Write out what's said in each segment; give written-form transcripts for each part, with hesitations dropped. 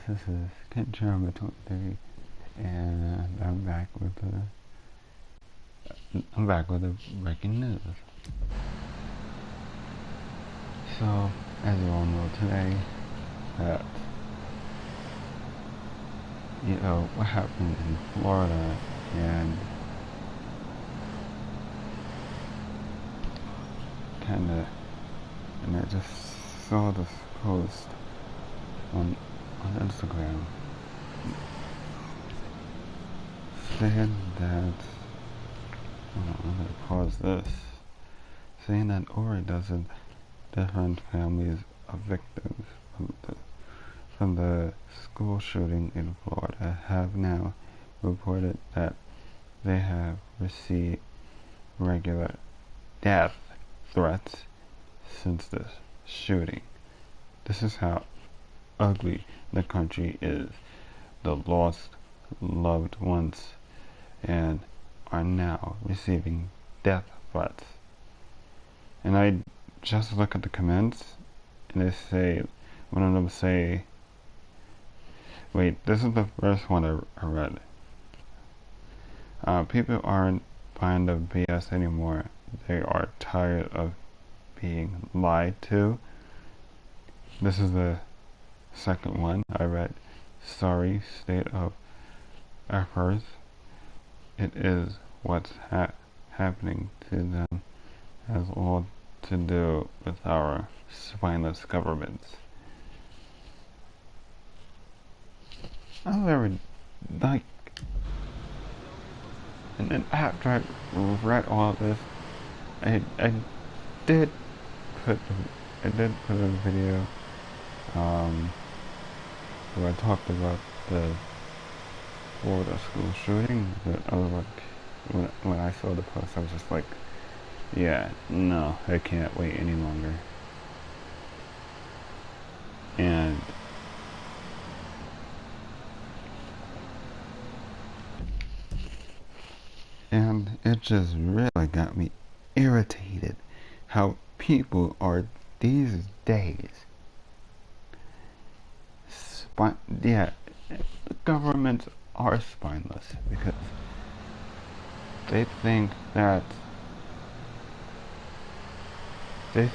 this is Kenji Harima23, and I'm back with the breaking news. So, as you all know today, that what happened in Florida, and I just saw this post on Instagram saying that, I'm going to pause this, saying that over a dozen different families of victims from the school shooting in Florida have now reported that they have received regular death threats since this shooting. This is how ugly the country is. The lost loved ones and are now receiving death threats. And I just look at the comments, and they say, one of them say, wait, this is the first one I read. People aren't buying the BS anymore. They are tired of being lied to. This is the second one I read. Sorry, state of affairs. It is what's happening to them has all to do with our spineless governments. I was very, and then after I read all this, I did put a video where I talked about the Florida school shooting. But I was like, when I saw the post, I was just like, yeah, no, I can't wait any longer. And it just really got me irritated how people are these days. The governments are spineless because they think that it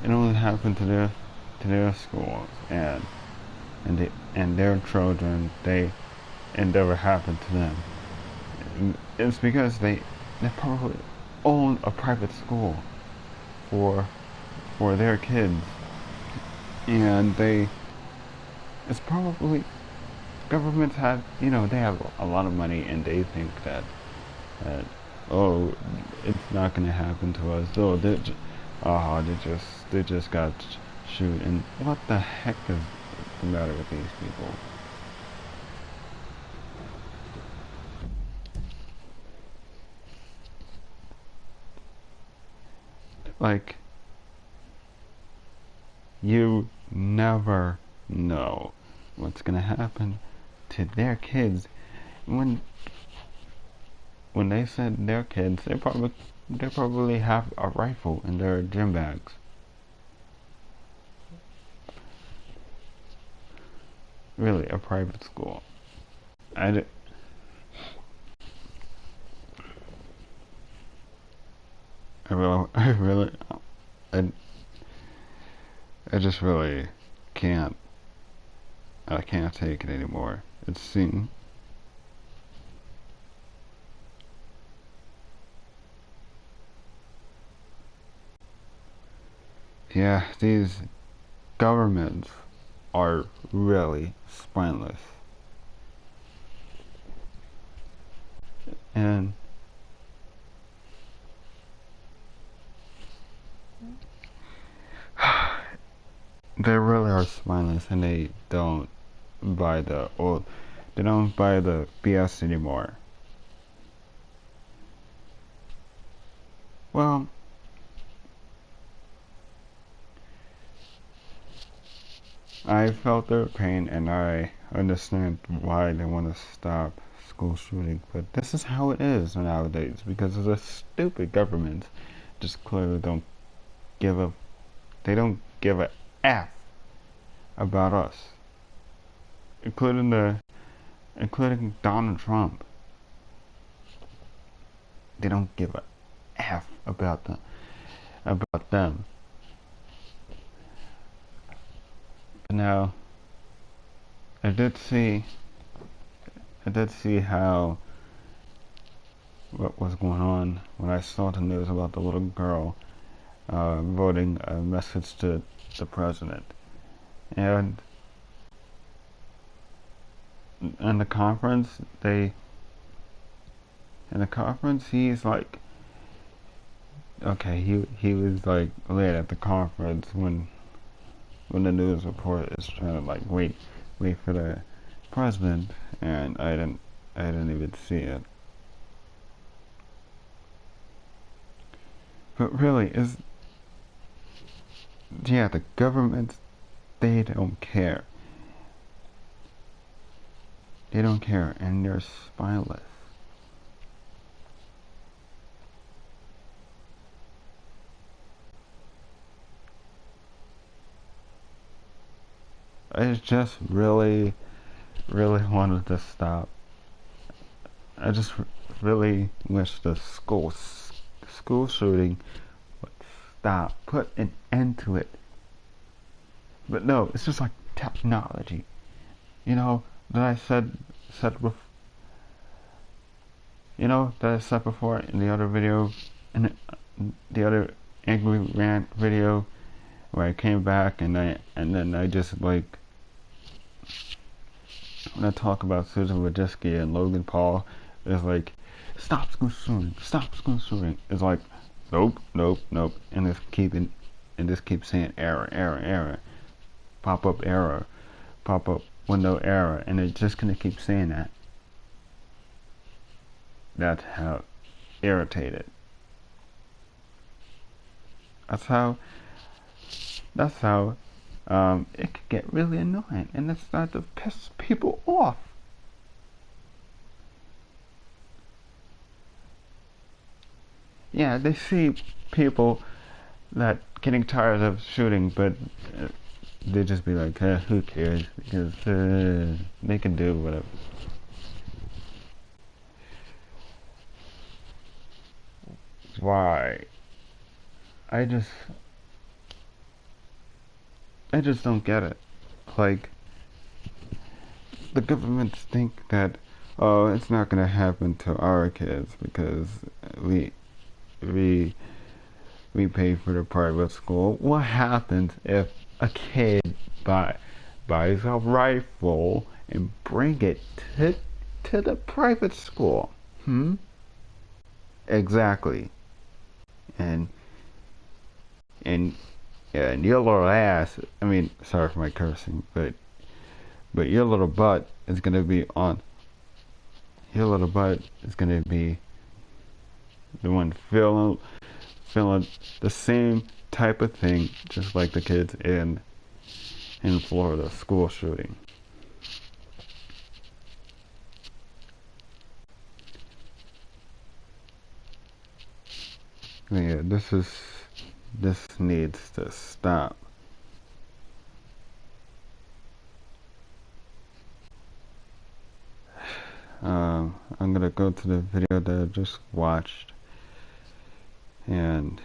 only happened to their schools and their children. It never happened to them. It's because they probably own a private school for their kids, and it's probably governments have, they have a lot of money, and they think that oh, it's not going to happen to us. Oh, they just got shoot. And what the heck is the matter with these people? Like, you never know what's gonna happen to their kids. When they said their kids, they probably have a rifle in their gym bags. Really, a private school. I just really can't. I can't take it anymore. It's seen. Yeah, these governments are really spineless. And they really are spineless, and they don't buy the BS anymore. Well, I felt their pain, and I understand why they want to stop school shooting, but this is how it is nowadays because of the stupid government. Just clearly don't give a F about us, including Donald Trump. They don't give a F about them. But now, I did see how what was going on when I saw the news about the little girl voting a message to the president, and in the conference he's like, okay, he was like late at the conference when the news report is trying to like wait for the president, and I didn't even see it. But really, the government, they don't care. They don't care, and they're spineless. I just really wanted to stop. I just really wish the school shooting would stop, put an end to it. But no, it's just like technology. You know that I said before. You know that I said before in the other video, in the other angry rant video, where I came back and then I just like, when I talk about Susan Wojcicki and Logan Paul, it's like, stop school shooting. It's like, nope, and just keep saying error, pop up error, pop up window error, and it's just gonna keep saying that. That's how irritated. That's how it could get really annoying, and it starts to piss people off. Yeah, they see people that getting tired of shooting, but they just be like, who cares? Because they can do whatever. Why? I just don't get it. Like, the governments think that, oh, it's not gonna happen to our kids because we pay for the private school. What happens if a kid buys a rifle and bring it to the private school? Exactly. And your little ass, I mean, sorry for my cursing, but your little butt is gonna be the one feeling the same type of thing, just like the kids in Florida school shooting. Yeah, this needs to stop. I'm gonna go to the video that I just watched, and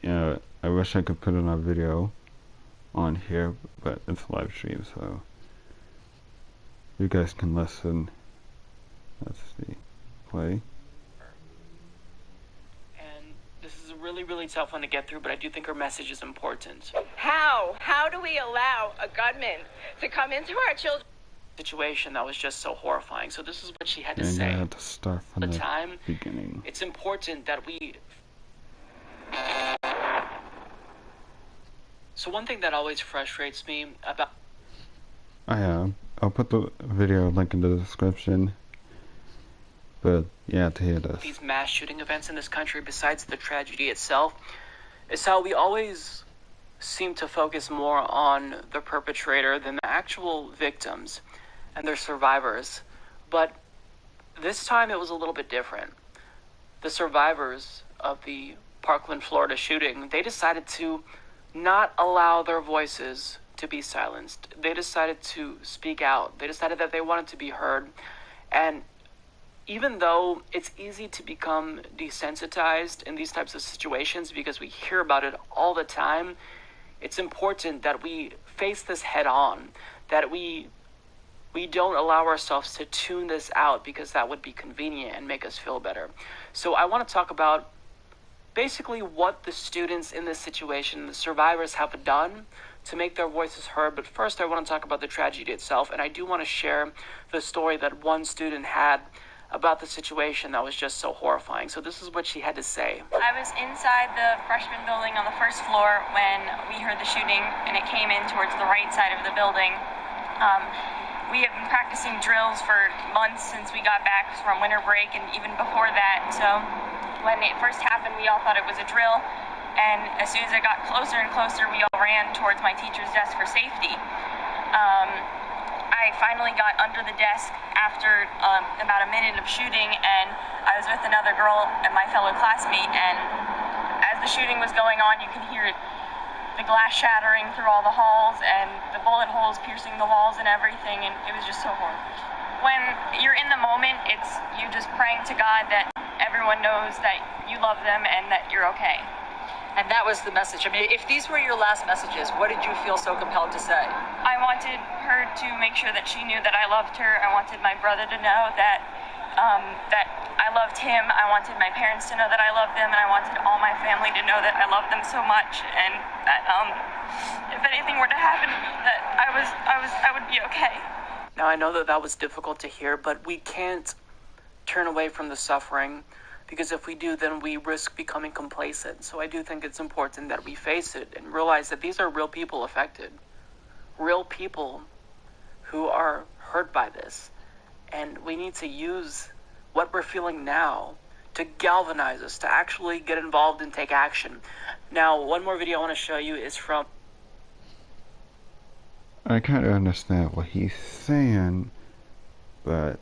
I wish I could put in a video on here, but it's live stream, so you guys can listen. Let's see, play. This is a really tough one to get through, but I do think her message is important. How do we allow a gunman to come into our children's situation that was just so horrifying? So this is what she had to and say. I had to start from the time, beginning. It's important that we... So one thing that always frustrates me about... I'll put the video link in the description. But yeah, to hear this. These mass shooting events in this country, besides the tragedy itself, is how we always seem to focus more on the perpetrator than the actual victims and their survivors. But this time it was a little bit different. The survivors of the Parkland, Florida shooting, they decided to not allow their voices to be silenced. They decided to speak out. They decided that they wanted to be heard. And even though it's easy to become desensitized in these types of situations because we hear about it all the time, it's important that we face this head on, that we don't allow ourselves to tune this out because that would be convenient and make us feel better. So I want to talk about basically what the students in this situation, the survivors, have done to make their voices heard. But first, I want to talk about the tragedy itself, and I do want to share the story that one student had about the situation that was just so horrifying. So this is what she had to say. I was inside the freshman building on the first floor when we heard the shooting, and it came in towards the right side of the building. We have been practicing drills for months since we got back from winter break, and even before that. So when it first happened, we all thought it was a drill. And as soon as it got closer and closer, we all ran towards my teacher's desk for safety. I finally got under the desk after about a minute of shooting, and I was with another girl and my fellow classmate, and as the shooting was going on, you could hear the glass shattering through all the halls and the bullet holes piercing the walls and everything, and it was just so horrible. When you're in the moment, it's you just praying to God that everyone knows that you love them and that you're okay. And that was the message. I mean, if these were your last messages, what did you feel so compelled to say? I wanted her to make sure that she knew that I loved her. I wanted my brother to know that that I loved him. I wanted my parents to know that I loved them, and I wanted all my family to know that I loved them so much, and that if anything were to happen, that I would be okay. Now, I know that that was difficult to hear, but we can't turn away from the suffering, because if we do, then we risk becoming complacent. So I do think it's important that we face it and realize that these are real people affected, real people who are hurt by this. And we need to use what we're feeling now to galvanize us, to actually get involved and take action. Now, one more video I want to show you is from... I kind of understand what he's saying, but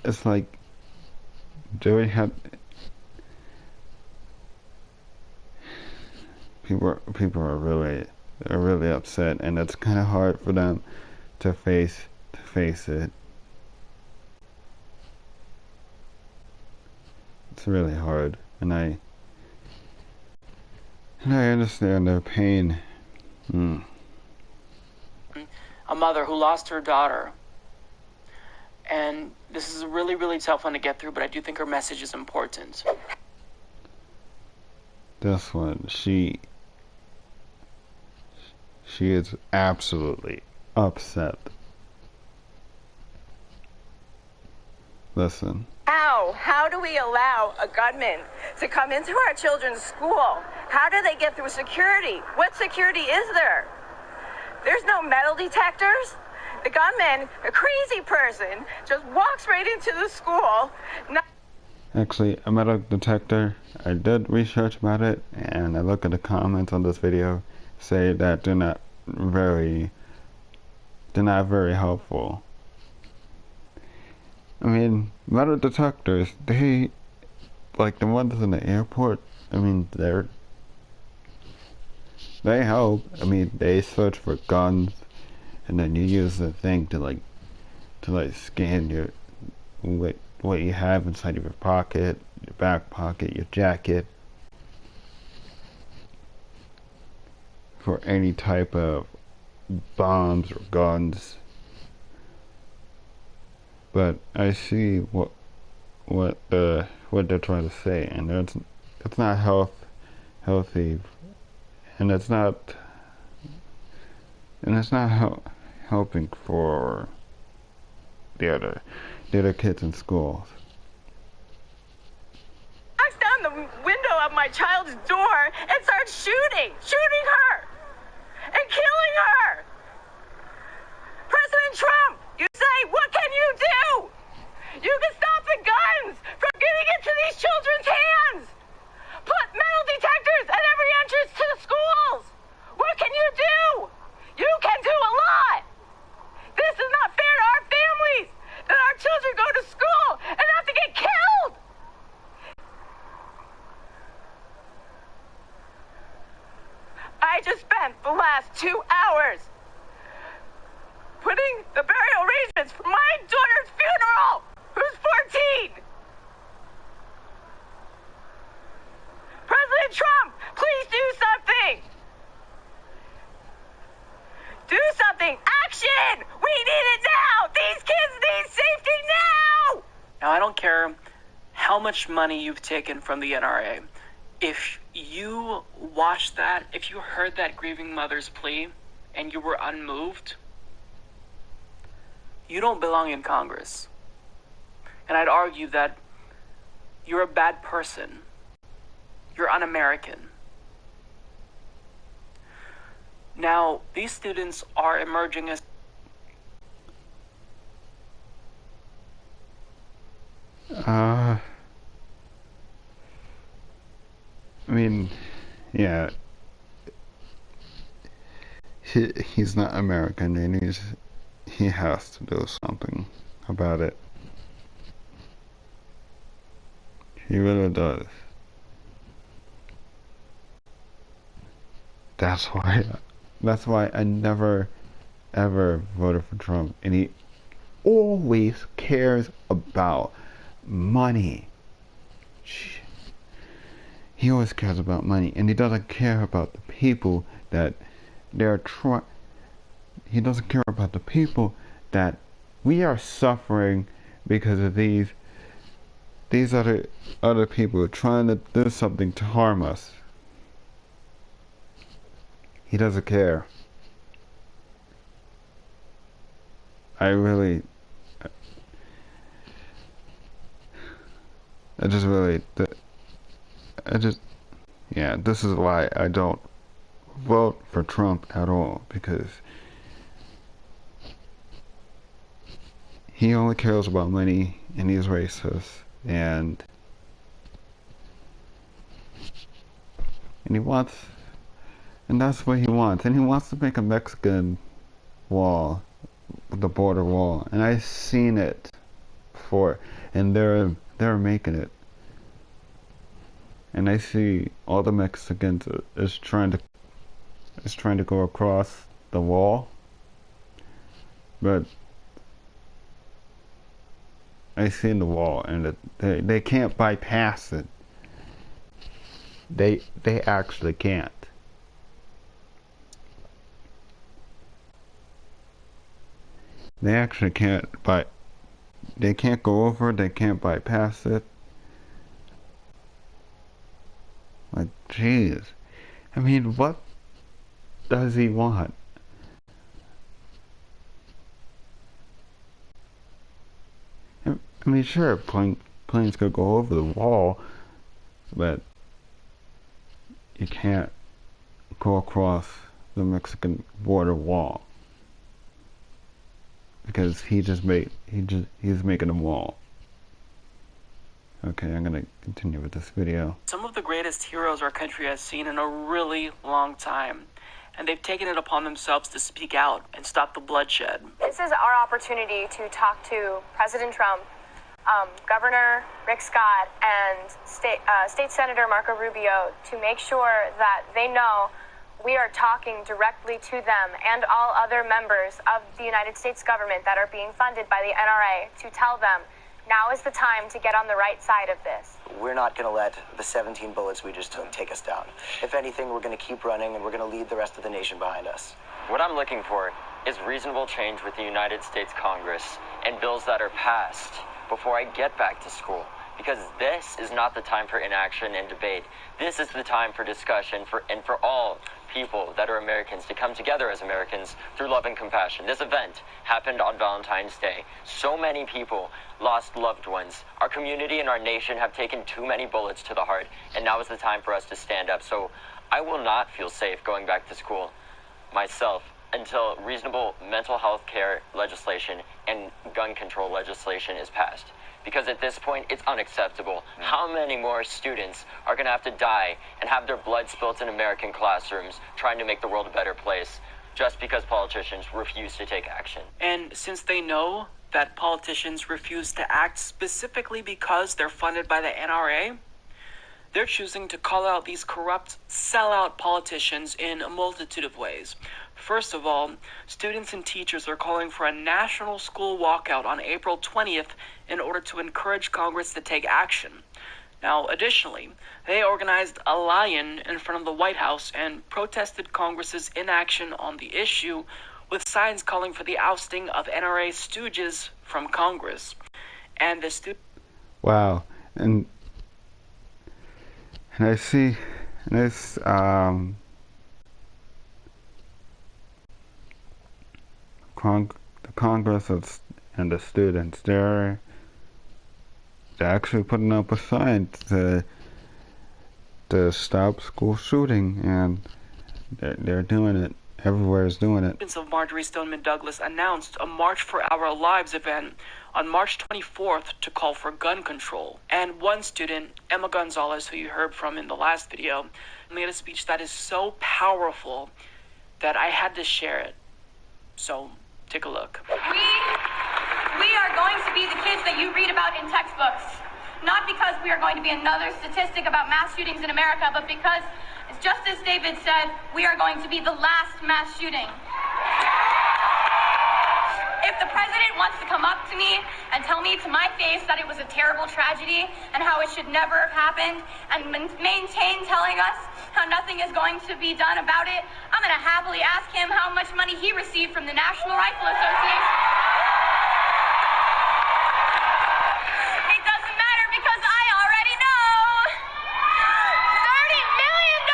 it's like, do we have people are really upset, and it's kind of hard for them to face it. It's really hard, and I understand their pain. A mother who lost her daughter. And this is a really, really tough one to get through, but I do think her message is important. This one, she is absolutely upset. Listen. How do we allow a gunman to come into our children's school? How do they get through security? What security is there? There's no metal detectors. The gunman, a crazy person, just walks right into the school. Actually, a metal detector, I did research about it, and I look at the comments on this video, say that they're not very helpful. I mean, metal detectors, they, like the ones in the airport, I mean, they help. I mean, they search for guns, and then you use the thing to scan your what you have inside of your pocket, your back pocket, your jacket, for any type of bombs or guns. But I see what they're trying to say, and it's not healthy, and it's not helping for the other kids in schools. Knocks down the window of my child's door and starts shooting her, and killing her. President Trump, you say, what can you do? You can stop the guns from getting into these children's hands. Put metal detectors at every entrance to the schools. What can you do? You can do a lot. This is not fair to our families, that our children go to school and have to get killed. spent the last 2 hours putting the burial arrangements for my daughter's funeral, who's 14. President Trump, please do something. Do something. Action! We need it now. These kids need safety now. Now, I don't care how much money you've taken from the NRA. If you watched that, if you heard that grieving mother's plea and you were unmoved, you don't belong in Congress. And I'd argue that you're a bad person. You're un-American. Now, these students are emerging as I mean, yeah, he's not American, and he has to do something about it. He really does. That's why I never ever voted for Trump, and he always cares about money. He always cares about money, and he doesn't care about the people that he doesn't care about the people that we are suffering because of these other people trying to do something to harm us. He doesn't care. This is why I don't vote for Trump at all, because he only cares about money, and he's racist, and that's what he wants, and he wants to make a Mexican wall, the border wall, and I've seen it before, and they're making it, and I see all the Mexicans is trying to go across the wall, but I seen the wall, and they can't bypass it. They actually can't. They actually can't they can't go over, they can't bypass it. Like, jeez. I mean, what does he want? I mean, sure, planes could go over the wall, but you can't go across the Mexican border wall, because he's making a wall. Okay, I'm gonna continue with this video. some of the greatest heroes our country has seen in a really long time, and they've taken it upon themselves to speak out and stop the bloodshed. This is our opportunity to talk to President Trump, Governor Rick Scott, and State Senator Marco Rubio to make sure that they know we are talking directly to them and all other members of the United States government that are being funded by the NRA to tell them now is the time to get on the right side of this. We're not going to let the 17 bullets we just took take us down. If anything, we're going to keep running, and we're going to lead the rest of the nation behind us. What I'm looking for is reasonable change with the United States Congress and bills that are passed before I get back to school. Because this is not the time for inaction and debate. This is the time for discussion for all people that are Americans to come together as Americans through love and compassion. This event happened on Valentine's Day. So many people lost loved ones. Our community and our nation have taken too many bullets to the heart, and now is the time for us to stand up. So I will not feel safe going back to school myself until reasonable mental health care legislation and gun control legislation is passed. Because at this point, it's unacceptable. How many more students are going to have to die and have their blood spilt in American classrooms trying to make the world a better place just because politicians refuse to take action? And since they know that politicians refuse to act specifically because they're funded by the NRA, they're choosing to call out these corrupt, sellout politicians in a multitude of ways. First of all, students and teachers are calling for a national school walkout on April 20th in order to encourage Congress to take action. Now, additionally, they organized a lion in front of the White House and protested Congress's inaction on the issue with signs calling for the ousting of NRA stooges from Congress. And the Wow. And I see this the Congress and the students, they're actually putting up a sign to stop school shooting, and they're doing it. Everywhere is doing it. Students of Marjory Stoneman Douglas announced a March for Our Lives event on March 24th to call for gun control. And one student, Emma Gonzalez, who you heard from in the last video, made a speech that is so powerful that I had to share it. So, take a look. We are going to be the kids that you read about in textbooks. Not because we are going to be another statistic about mass shootings in America, but because, just as David said, we are going to be the last mass shooting. If the president wants to come up to me and tell me to my face that it was a terrible tragedy and how it should never have happened, and maintain telling us how nothing is going to be done about it, I'm going to happily ask him how much money he received from the National Rifle Association. It doesn't matter because I already know. $30 million!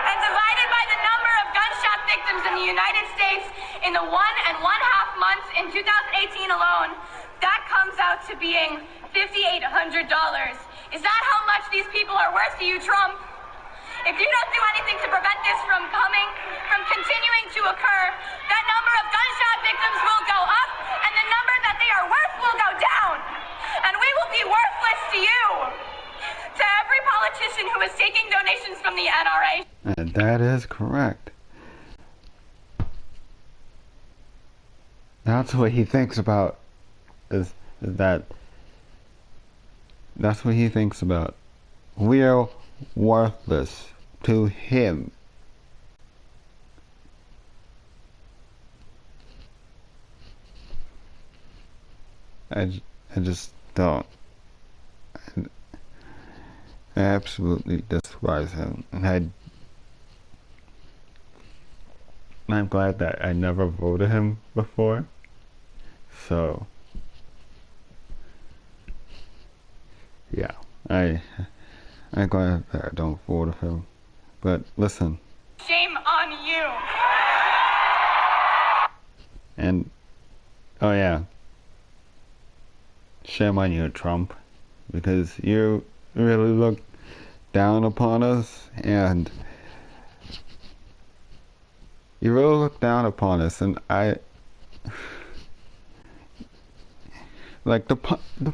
And divided by the number of gunshot victims in the United States in the 1.5 months in 2018 alone, that comes out to being $5,800. Is that how much these people are worth to you, Trump? If you don't do anything to prevent this from continuing to occur, that number of gunshot victims will go up, and the number that they are worth will go down. And we will be worthless to you, to every politician who is taking donations from the NRA. And that is correct. That's what he thinks about, is that that's what he thinks about. We're worthless to him. I just don't. I absolutely despise him. And I'm glad that I never voted him before. So, yeah, I'm glad that I don't vote him. But listen. Shame on you. And, oh yeah. Shame on you, Trump. Because you really look down upon us, and you really look down upon us, and like the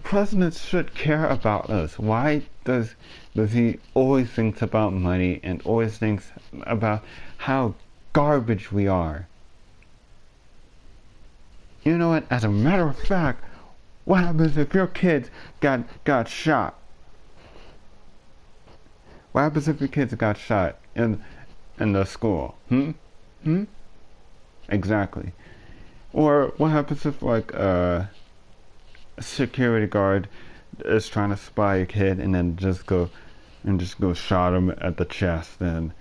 president should care about us. Why does he always thinks about money and always thinks about how garbage we are? You know what? As a matter of fact, what happens if your kids got shot? What happens if your kids got shot in the school? Exactly. Or what happens if like a security guard is trying to spy a kid and then just go shot him at the chest and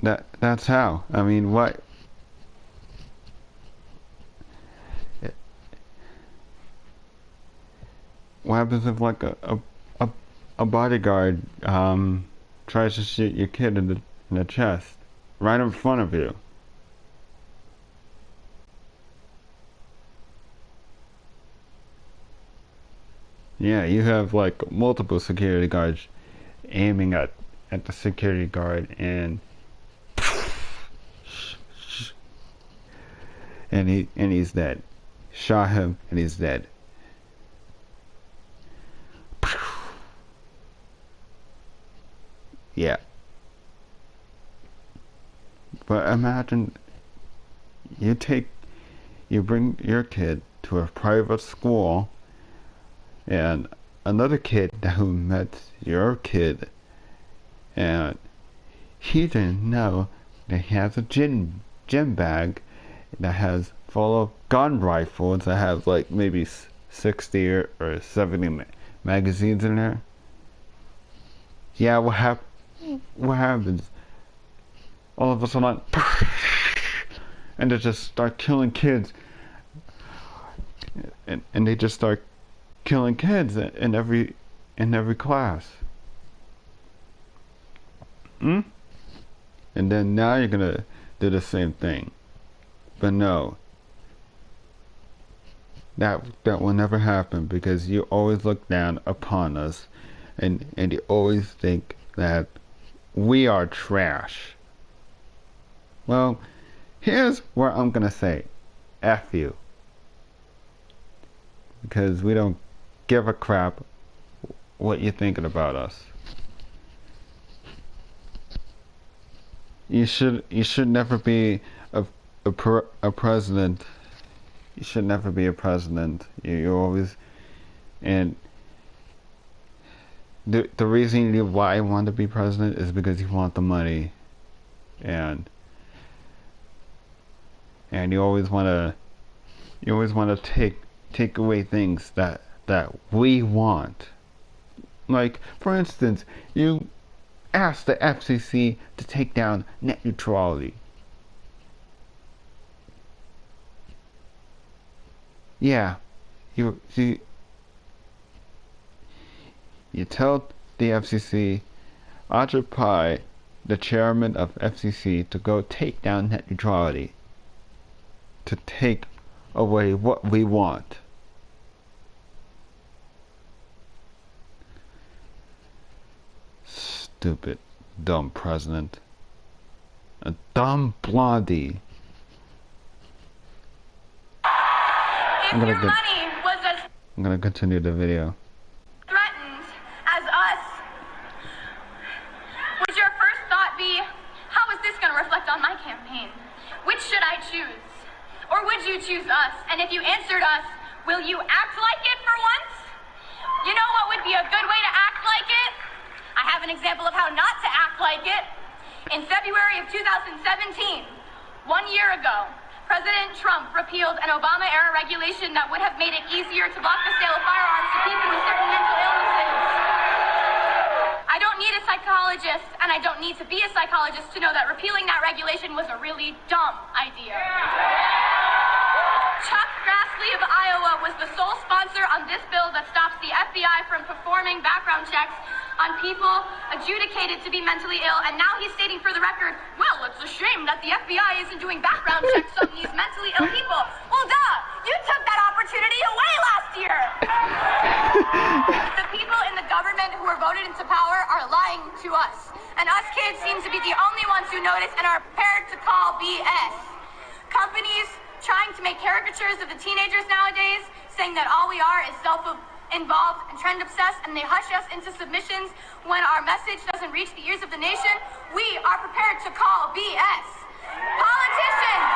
that's how. I mean, what happens if like a bodyguard tries to shoot your kid in the chest right in front of you? Yeah, you have like multiple security guards aiming at the security guard, and he's dead. Shot him and he's dead. Yeah. But imagine you bring your kid to a private school, and another kid who met your kid, and he didn't know that he has a gym bag that has full of gun rifles that has like maybe 60 or 70 magazines in there. Yeah, what happens? All of a sudden, and they just start killing kids, and they just start killing kids in every class. And then now you're gonna do the same thing, but no, that will never happen, because you always look down upon us, and you always think that we are trash. Well, here's where I'm gonna say F you, because we don't give a crap what you're thinking about us. You should never be a president. You should never be a president. You always, and the reason why I want to be president is because you want the money, and you always want to take away things that we want. Like, for instance, you asked the FCC to take down net neutrality. Yeah, you tell the FCC, occupy the chairman of FCC, to go take down net neutrality, to take away what we want. Stupid, dumb president. A dumb blondie. If your money was as I'm gonna continue the video. threatened as us, would your first thought be, how is this going to reflect on my campaign? Which should I choose? Or would you choose us? And if you answered us, will you act like it for once? You know what would be a good way to act like it? I have an example of how not to act like it. In February of 2017, 1 year ago, President Trump repealed an Obama-era regulation that would have made it easier to block the sale of firearms to people with certain mental illnesses. I don't need a psychologist, and I don't need to be a psychologist to know that repealing that regulation was a really dumb idea. Chuck Grassley of Iowa was the sole sponsor on this bill that stops the FBI from performing background checks on people adjudicated to be mentally ill, and now he's stating for the record, well, it's a shame that the FBI isn't doing background checks on these mentally ill people. Well, duh! You took that opportunity away last year! The people in the government who were voted into power are lying to us, and us kids seem to be the only ones who notice and are prepared to call BS. Companies trying to make caricatures of the teenagers nowadays, saying that all we are is self-involved and trend-obsessed, and they hush us into submissions when our message doesn't reach the ears of the nation. We are prepared to call BS. Politicians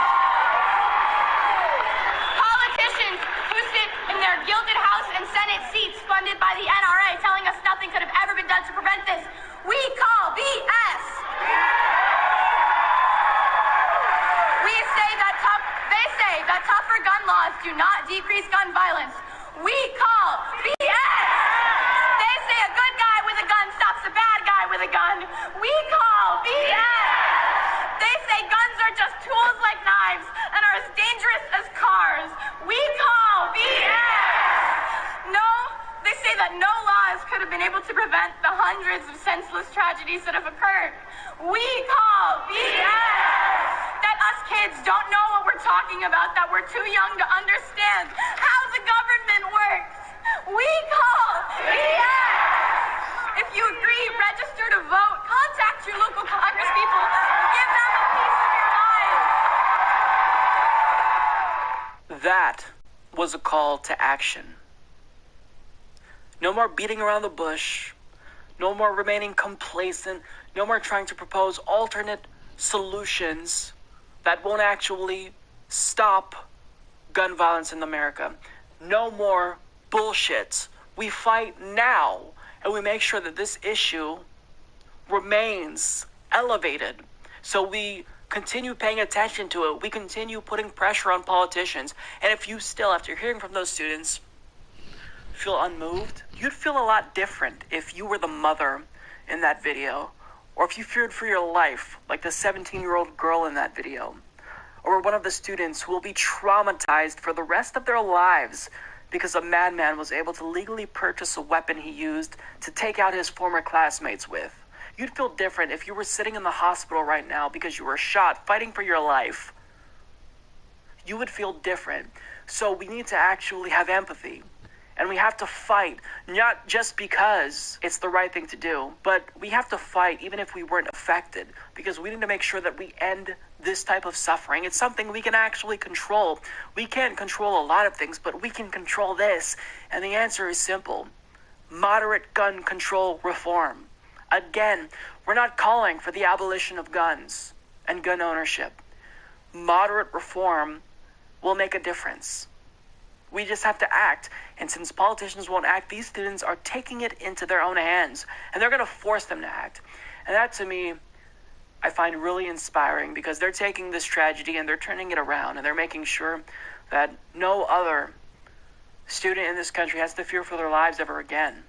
who sit in their gilded House and Senate seats funded by the NRA telling us nothing could have ever been done to prevent this. We call BS. They say that tougher gun laws do not decrease gun violence. We call BS. They say a good guy with a gun stops a bad guy with a gun. We call BS. They say guns are just tools like knives and are as dangerous as cars. We call BS. No, they say that no laws could have been able to prevent the hundreds of senseless tragedies that have occurred. We call BS. That us kids don't know what we're talking about, that we're too young to understand how the government works. We call BS. If you agree, register to vote, contact your local congresspeople, give them a piece of your life. That was a call to action. No more beating around the bush. No more remaining complacent. No more trying to propose alternate solutions that won't actually stop gun violence in America. No more bullshit. We fight now, and we make sure that this issue remains elevated. So we continue paying attention to it. We continue putting pressure on politicians. And if you still, after hearing from those students, feel unmoved, you'd feel a lot different if you were the mother in that video, or if you feared for your life, like the 17-year-old girl in that video, or one of the students who will be traumatized for the rest of their lives because a madman was able to legally purchase a weapon he used to take out his former classmates with. You'd feel different if you were sitting in the hospital right now because you were shot fighting for your life. You would feel different. So we need to actually have empathy. And we have to fight, not just because it's the right thing to do, but we have to fight even if we weren't affected, because we need to make sure that we end this type of suffering. It's something we can actually control. We can't control a lot of things, but we can control this. And the answer is simple: moderate gun control reform. Again, we're not calling for the abolition of guns and gun ownership. Moderate reform will make a difference. We just have to act. And since politicians won't act, these students are taking it into their own hands, and they're going to force them to act. And that, to me, I find really inspiring, because they're taking this tragedy and they're turning it around, and they're making sure that no other student in this country has to fear for their lives ever again.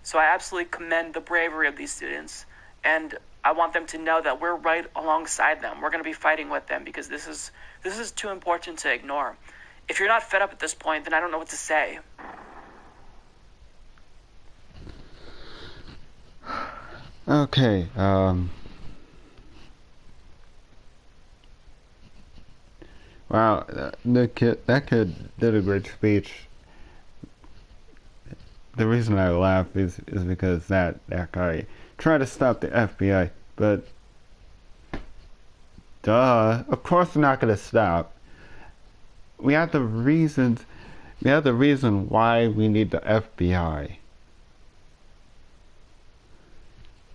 So I absolutely commend the bravery of these students, and I want them to know that we're right alongside them. We're going to be fighting with them, because this is too important to ignore. If you're not fed up at this point, then I don't know what to say. Okay, wow, that kid did a great speech. The reason I laugh is because that guy tried to stop the FBI, but duh, of course they're not gonna stop. We have the reason why we need the FBI.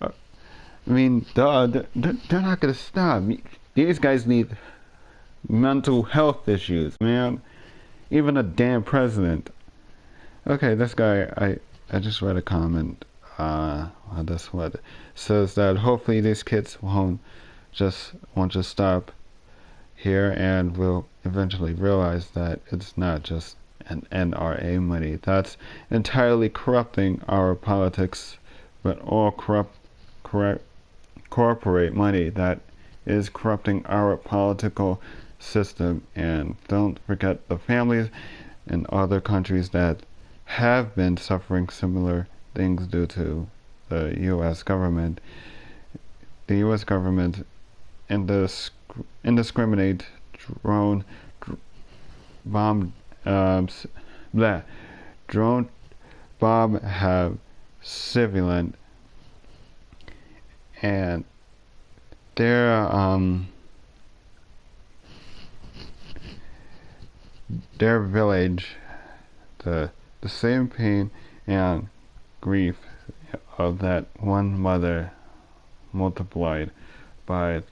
I mean, duh, they're not gonna stop. These guys need mental health issues, man. Even a damn president. Okay, this guy, I just read a comment on this one. It says that hopefully these kids won't just stop here, and will eventually realize that it's not just an NRA money that's entirely corrupting our politics, but all corporate money that is corrupting our political system. And don't forget the families in other countries that have been suffering similar things due to the U.S. government. The U.S. government indiscriminate drone bomb have civilian, and their village, the same pain and grief of that one mother multiplied by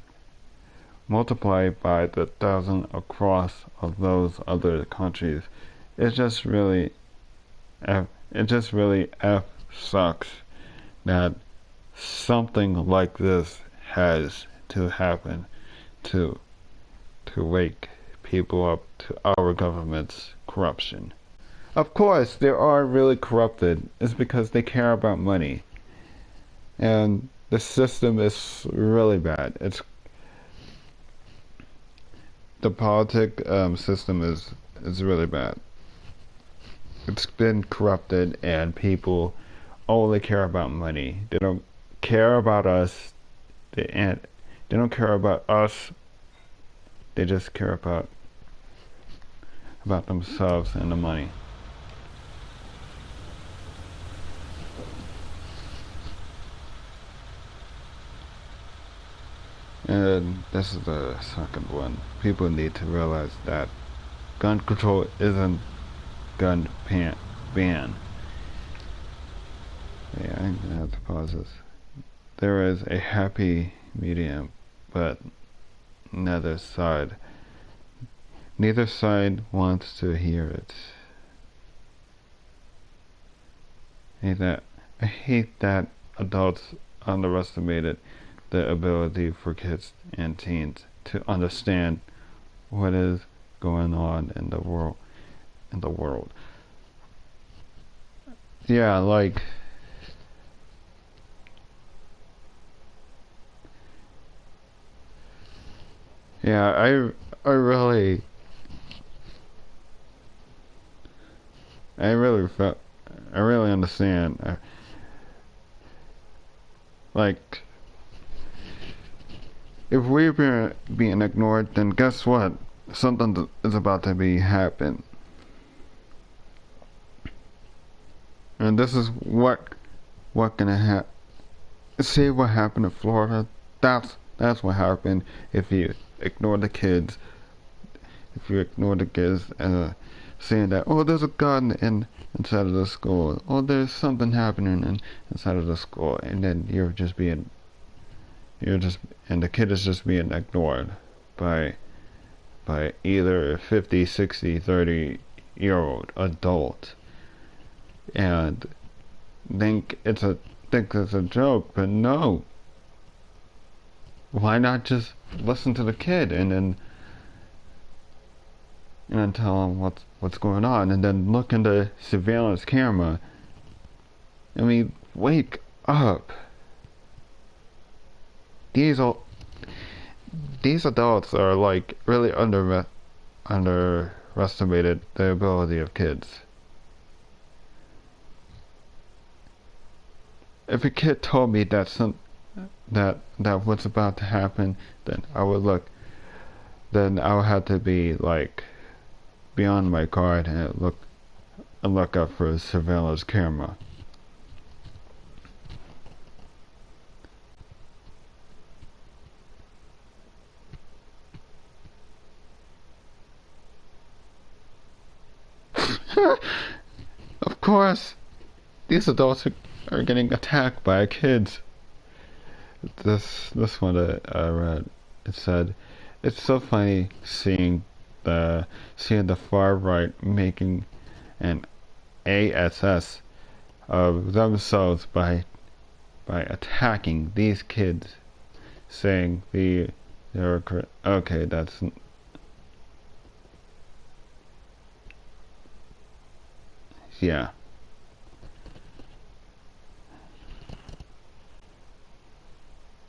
the thousand across of those other countries. It just really sucks that something like this has to happen to wake people up to our government's corruption. Of course, they are really corrupted. It's because they care about money, and the system is really bad. The politic system is really bad. It's been corrupted, and people only care about money. They don't care about us. They don't care about us. They just care about themselves and the money. And this is the second one. People need to realize that gun control isn't gun ban. Yeah, I'm gonna have to pause this. There is a happy medium but neither side wants to hear it. I hate that adults underestimated the ability for kids and teens to understand what is going on in the world. Yeah, like yeah, I really felt I really understand. Like, if we're being ignored, then guess what? Something is about to be happen. And this is what gonna happen. See what happened in Florida? That's what happened if you ignore the kids. If you ignore the kids and saying that, oh, there's a gun inside of the school, oh, there's something happening inside of the school, and then and the kid is just being ignored by either a 50, 60, 30-year-old adult, and think it's a joke. But no, why not just listen to the kid and then tell him what's going on, and then look in the surveillance camera? I mean, wake up. These adults are like really underestimated the ability of kids. If a kid told me that what's about to happen, then I would have to be like beyond my guard and look up for a surveillance camera. Of course, these adults are getting attacked by kids. This one I read, it said, it's so funny seeing the far right making an ass of themselves by attacking these kids, saying they're okay. That's yeah.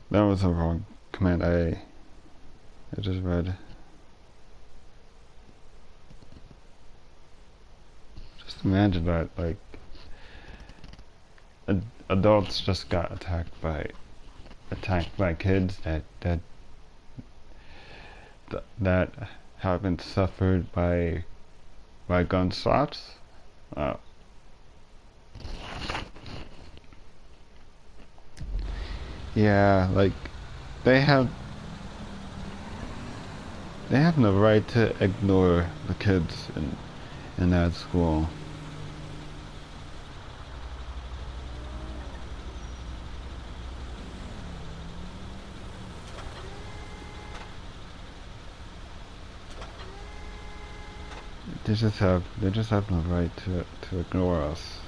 That was a wrong command. I just read. Just imagine that, like, adults just got attacked by kids that haven't suffered by gunshots. Yeah, like they have no right to ignore the kids in that school. They just have no right to ignore us.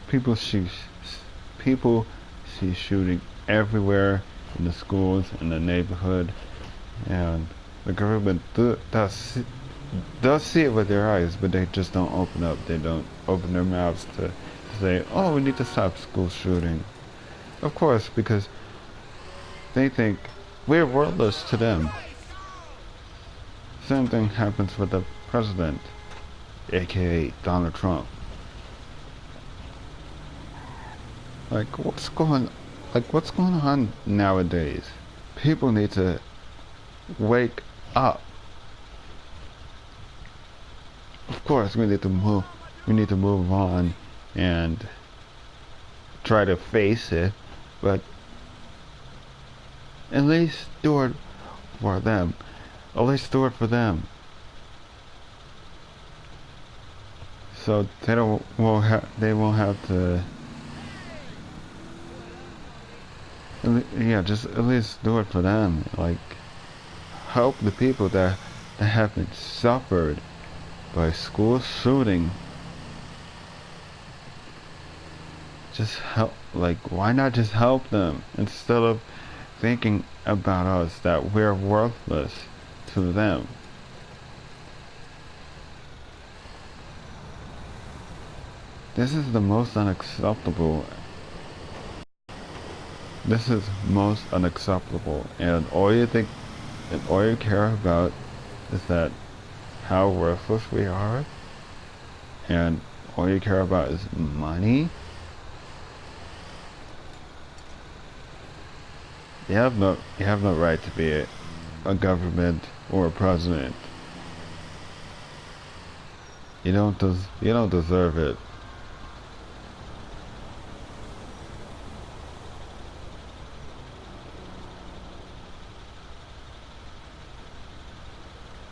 People see shooting everywhere in the schools, in the neighborhood, and the government does see it with their eyes, but they just don't open up. They don't open their mouths to say, oh, we need to stop school shooting. Of course, because they think we're worthless to them. Same thing happens with the president, aka Donald Trump. What's going on nowadays? People need to wake up. Of course, we need to move on and try to face it, but at least do it for them. At least do it for them. So they won't have to Yeah, just at least do it for them. Like, help the people that have been suffered by school shooting. Just help. Like, why not just help them instead of thinking about us that we're worthless to them? This is the most unacceptable. This is most unacceptable, and all you think, and all you care about is that how worthless we are, and all you care about is money. You have no right to be a government or a president. You don't deserve it.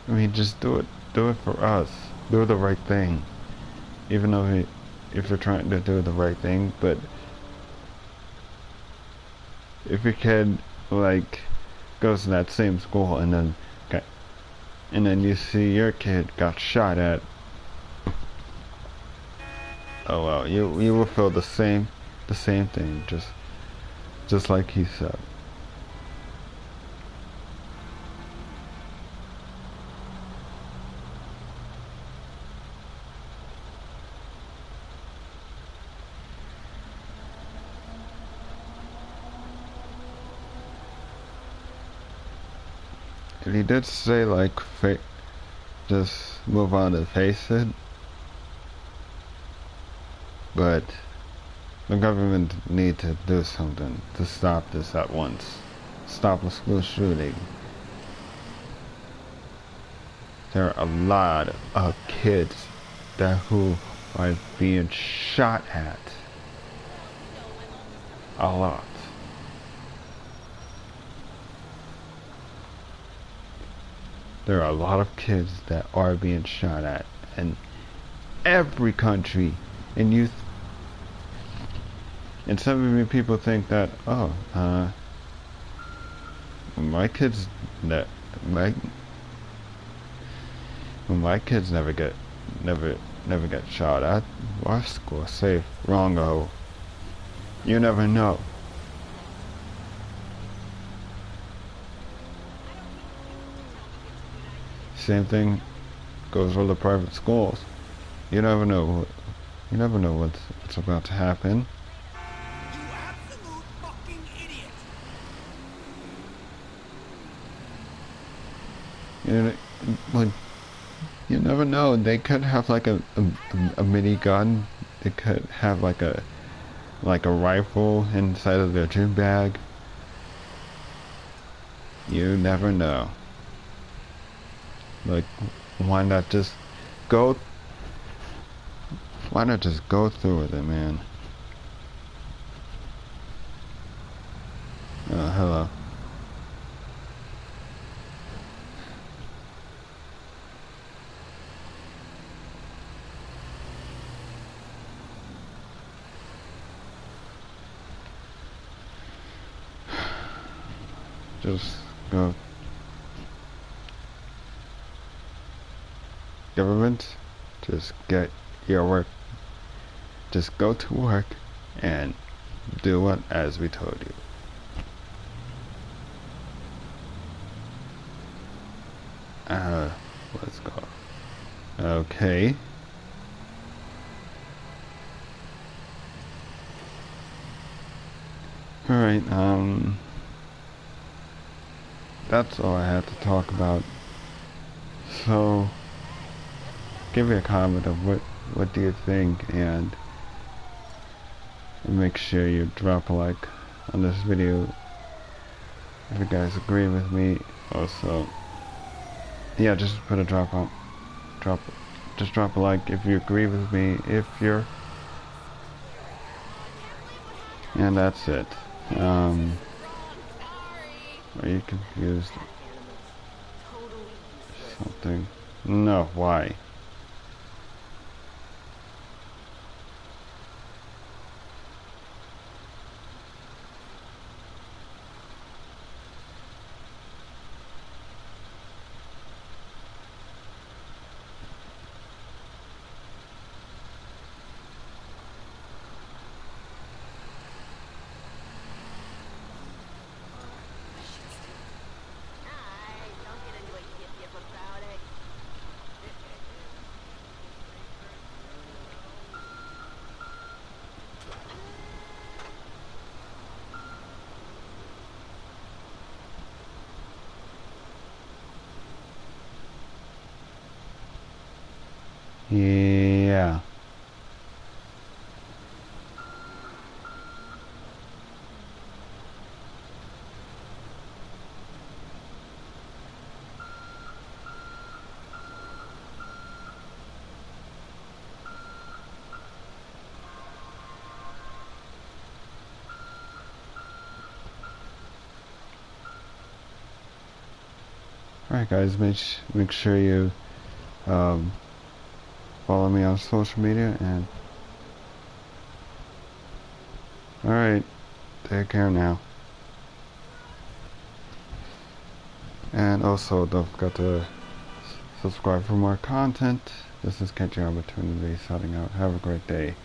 I mean, just do it for us. Do the right thing. Even though if you're trying to do the right thing, but if your kid like goes to that same school and then you see your kid got shot at, oh well, you will feel the same thing, just like he said. And he did say like just move on and face it, but the government need to do something to stop this at once. Stop the school shooting. There are a lot of kids who are being shot at. A lot. There are a lot of kids that are being shot at in every country, and and so many people think that, oh, my kids never get shot at. Our school's safe. Wrong-o. You never know. Same thing goes for the private schools. You never know. You never know what's about to happen. You absolute fucking idiot! You never know. They could have like a minigun. They could have like a rifle inside of their gym bag. You never know. Like, why not just go through with it, man? Hello. Just go. Government, just get your work. Just go to work and do it as we told you. Let's go. Okay. Alright, that's all I had to talk about. So, give me a comment of what do you think, and make sure you drop a like on this video if you guys agree with me. Also, yeah, just put a drop a like if you agree with me. And that's it. Are you confused? Something? No, why? Yeah. Alright guys, make sure you follow me on social media, and alright, take care now. And also don't forget to subscribe for more content. This is Kenji Harima23 signing out. Have a great day.